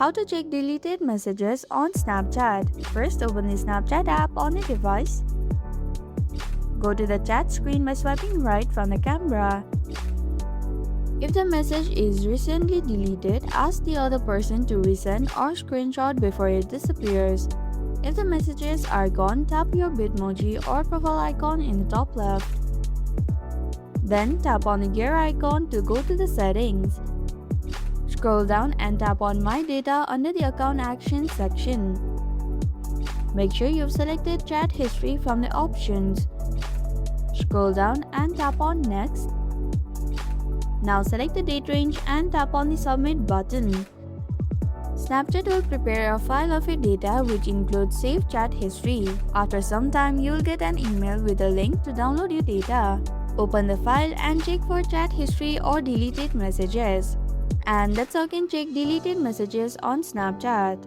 How to check deleted messages on Snapchat. First, open the Snapchat app on your device. Go to the chat screen by swiping right from the camera. If the message is recently deleted, ask the other person to resend or screenshot before it disappears. If the messages are gone, tap your Bitmoji or profile icon in the top left. Then tap on the gear icon to go to the settings. Scroll down and tap on My Data under the Account Actions section. Make sure you've selected Chat History from the options. Scroll down and tap on Next. Now select the date range and tap on the Submit button. Snapchat will prepare a file of your data which includes saved chat history. After some time, you will get an email with a link to download your data. Open the file and check for chat history or deleted messages. And that's how you can check deleted messages on Snapchat.